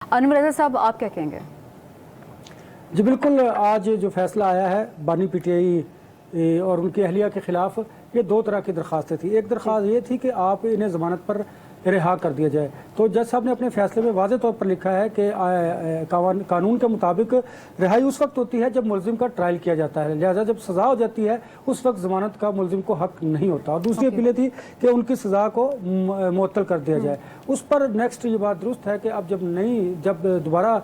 انور رضا صاحب آپ کیا کہیں گے؟ جی بالکل، آج جو فیصلہ آیا ہے بانی پی ٹی آئی اور ان کی اہلیہ کے خلاف، یہ دو طرح کی درخواستیں تھیں۔ ایک درخواست یہ تھی کہ آپ انہیں ضمانت پر رہا کر دیا جائے، تو جج صاحب نے اپنے فیصلے میں واضح طور پر لکھا ہے کہ قانون کے مطابق رہائی اس وقت ہوتی ہے جب ملزم کا ٹرائل کیا جاتا ہے، لہذا جب سزا ہو جاتی ہے اس وقت ضمانت کا ملزم کو حق نہیں ہوتا۔ اور دوسری اپیل تھی کہ ان کی سزا کو معطل کر دیا جائے۔ اس پر نیکسٹ یہ بات درست ہے کہ اب جب دوبارہ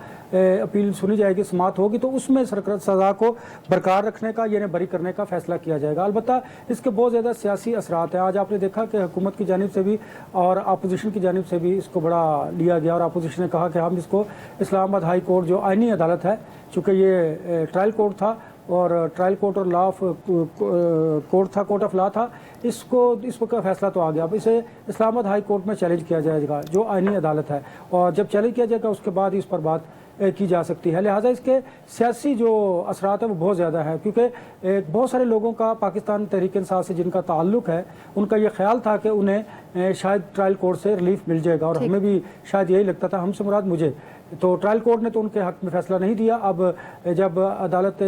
اپیل سنی جائے گی، سماعت ہوگی، تو اس میں سزا کو برقرار رکھنے کا یعنی بری کرنے کا فیصلہ کیا جائے گا۔ البتہ اس کے بہت زیادہ سیاسی اثرات ہیں۔ آج آپ نے دیکھا کہ حکومت کی جانب سے بھی اور اپوزیشن کی جانب سے بھی اس کو بڑا لیا گیا، اور اپوزیشن نے کہا کہ ہم اس کو اسلام آباد ہائی کورٹ جو آئینی عدالت ہے، چونکہ یہ ٹرائل کورٹ تھا اور ٹرائل کورٹ اور لا آف کورٹ تھا، کورٹ آف لا تھا، اس کا فیصلہ تو آ گیا، اب اسے اسلام آباد ہائی کورٹ میں چیلنج کیا جائے گا جو آئینی عدالت ہے، اور جب چیلنج کیا جائے گا اس کے بعد اس پر بات کی جا سکتی ہے۔ لہٰذا اس کے سیاسی جو اثرات ہیں وہ بہت زیادہ ہیں، کیونکہ بہت سارے لوگوں کا پاکستان تحریک انصاف سے جن کا تعلق ہے، ان کا یہ خیال تھا کہ انہیں شاید ٹرائل کورٹ سے ریلیف مل جائے گا، اور ہمیں بھی شاید یہی لگتا تھا، ہم سے مراد مجھے، تو ٹرائل کورٹ نے تو ان کے حق میں فیصلہ نہیں دیا۔ اب جب عدالت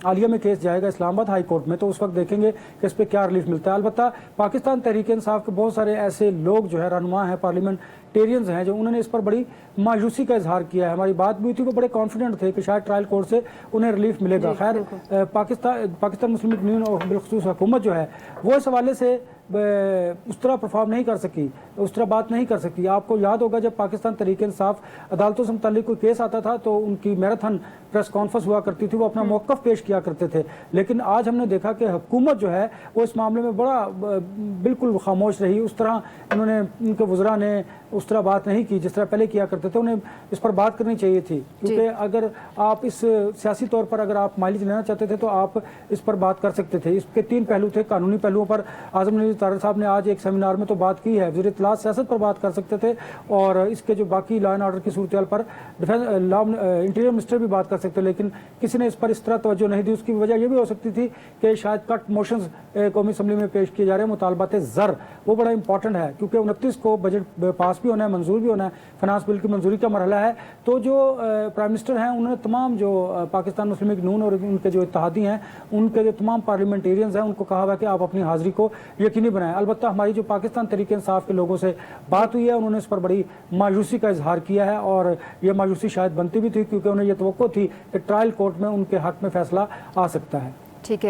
عالیہ میں کیس جائے گا اسلام آباد ہائی کورٹ میں، تو اس وقت دیکھیں گے کہ اس پہ کیا ریلیف ملتا ہے۔ البتہ پاکستان تحریک انصاف کے بہت سارے ایسے لوگ جو ہے رہنما ہیں، پارلیمنٹیرینز ہیں، جو انہوں نے اس پر بڑی مایوسی کا اظہار کیا ہے۔ ہماری بات بھی تھی، وہ بڑے کانفیڈنٹ تھے کہ شاید ٹرائل کورٹ سے انہیں ریلیف ملے گا۔ خیر، پاکستان مسلم لیگ نون اور بالخصوص حکومت جو ہے وہ اس حوالے سے اس طرح پرفارم نہیں کر سکی، اس طرح بات نہیں کر سکی۔ آپ کو یاد ہوگا جب پاکستان تحریک انصاف عدالتوں سے متعلق کوئی کیس آتا تھا تو ان کی میراتھن پریس کانفرنس ہوا کرتی تھی، وہ اپنا موقف پیش کیا کرتے تھے، لیکن آج ہم نے دیکھا کہ حکومت جو ہے وہ اس معاملے میں بڑا بالکل خاموش رہی۔ اس طرح ان کے وزراء نے اس طرح بات نہیں کی جس طرح پہلے کیا کرتے تھے، انہیں اس پر بات کرنی چاہیے تھی، کیونکہ اگر آپ اس سیاسی طور پر اگر آپ مائلیج لینا چاہتے تھے تو آپ اس پر بات کر سکتے تھے۔ اس کے تین پہلو تھے، قانونی پہلوؤں پر اعظم نذیر طاہر صاحب نے آج ایک سیمینار میں تو بات کی ہے، وزیر اطلاعات سیاست پر بات کر سکتے تھے، اور اس کے جو باقی لا اینڈ آرڈر کی صورتحال پر انٹیریئر منسٹر بھی بات کر سکتے، لیکن کسی نے اس پر اس طرح توجہ نہیں دی۔ اس کی وجہ یہ بھی ہو سکتی تھی کہ شاید کٹ موشنز قومی اسمبلی میں پیش کیے جا رہے ہیں، مطالبات زر، وہ بڑا امپورٹنٹ ہے کیونکہ 29 کو بجٹ پاس بھی ہونا ہے، منظور بھی ہونا ہے، فنانس بل کی منظوری کا مرحلہ ہے۔ تو جو پرائم منسٹر ہیں انہوں نے تمام جو پاکستان مسلم لیگ نون اور ان کے جو اتحادی ہیں، ان کے جو تمام پارلیمنٹیرینز ہیں، ان کو کہا ہوا کہ آپ اپنی حاضری کو یقینی بنائیں۔ البتہ ہماری جو پاکستان تحریک انصاف کے لوگوں سے بات ہوئی ہے، انہوں نے اس پر بڑی مایوسی کا اظہار کیا ہے، اور یہ مایوسی شاید بنتی بھی تھی کیونکہ انہیں یہ توقع تھی کہ ٹرائل کورٹ میں ان کے حق میں فیصلہ آ سکتا ہے۔ ٹھیک ہے۔